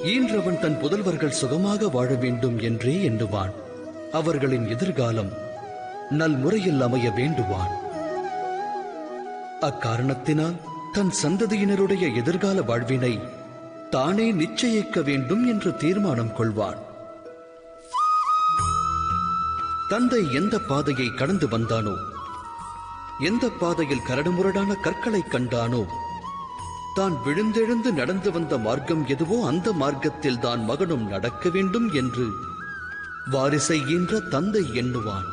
ஈன்றவன் தன் புதல்வர்கள் சுகமாக வாழ வேண்டும் என்றே எண்ணுவான். அவர்களின் எதிர்காலம் நல்முறையில் அமைய வேண்டுவான். அக்காரணத்தினால் தன் சந்ததியினருடைய எதிர்கால வாழ்வினை தானே நிச்சயிக்க வேண்டும் என்று தீர்மானம் கொள்வான். தந்தை எந்த பாதையை கடந்து வந்தானோ, எந்த பாதையில் கரடுமுரடான கற்களை கண்டானோ, தான் விழுந்தெழுந்து நடந்து வந்த மார்க்கம் எதுவோ அந்த மார்க்கத்தில் தான் மகனும் நடக்க வேண்டும் என்று வாரிசை ஈன்ற தந்தை எண்ணுவான்.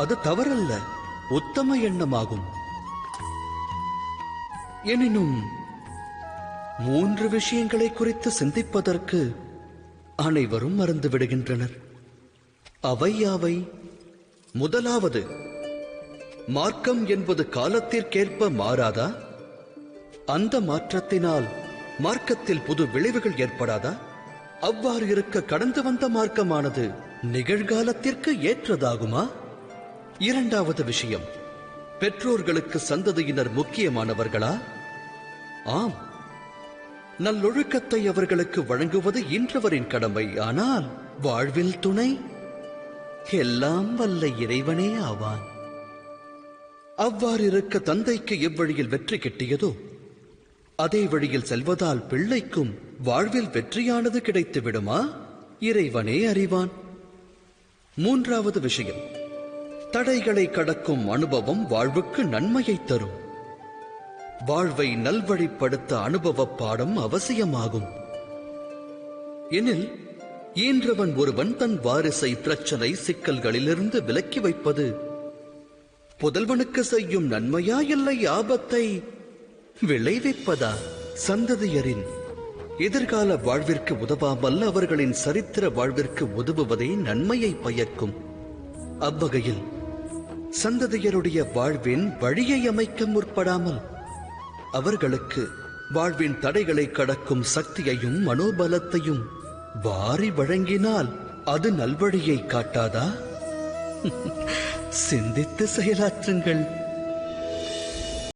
அது தவறல்ல, உத்தம எண்ணமாகும். எனினும் 3 விஷயங்களை குறித்து சிந்திப்பதற்கு அனைவரும் மறந்து விடுகின்றனர். அவை யாவை? முதலாவது, மார்க்கம் என்பது காலத்திற்கேற்ப மாறாதா? அந்த மாற்றத்தினால் மார்க்கத்தில் புது விளைவுகள் ஏற்படாதா? அவ்வாறு இருக்க கடந்து வந்த மார்க்கமானது நிகழ்காலத்திற்கு ஏற்றதாகுமா? இரண்டாவது விஷயம், பெற்றோர்களுக்கு சந்ததியினர் முக்கியமானவர்களா? ஆம், நல்லொழுக்கத்தை அவர்களுக்கு வழங்குவது ஈன்றவரின் கடமை. ஆனால் வாழ்வில் துணை எல்லாம் வல்ல இறைவனே ஆவான். அவ்வாறு இருக்க தந்தைக்கு எவ்வழியில் வெற்றி கிட்டியதோ அதே வழியில் செல்வதால் பிள்ளைக்கும் வாழ்வில் வெற்றியானது கிடைத்து விடுமா? இறைவனே அறிவான். மூன்றாவது விஷயம், தடைகளை கடக்கும் அனுபவம் வாழ்வுக்கு நன்மையை தரும். வாழ்வை நல்வழிப்படுத்த அனுபவ பாடம் அவசியமாகும். எனில் ஈன்றவன் ஒருவன் தன் வாரிசை பிரச்சனை சிக்கல்களிலிருந்து விலக்கி வைப்பது புதல்வனுக்கு செய்யும் நன்மையா, இல்லை ஆபத்தை விளைவிப்பதா? சந்ததியரின் எதிர்கால வாழ்விற்கு உதவாமல் அவர்களின் சரித்திர வாழ்விற்கு உதவுவதே நன்மையை பயக்கும். அவ்வகையில் சந்ததியருடைய வாழ்வின் வழியை அமைக்க முற்படாமல் அவர்களுக்கு வாழ்வின் தடைகளை கடக்கும் சக்தியையும் மனோபலத்தையும் வாரி வழங்கினால் அது நல்வழியை காட்டாதா? சிந்தித்து செயலாற்றுங்கள்.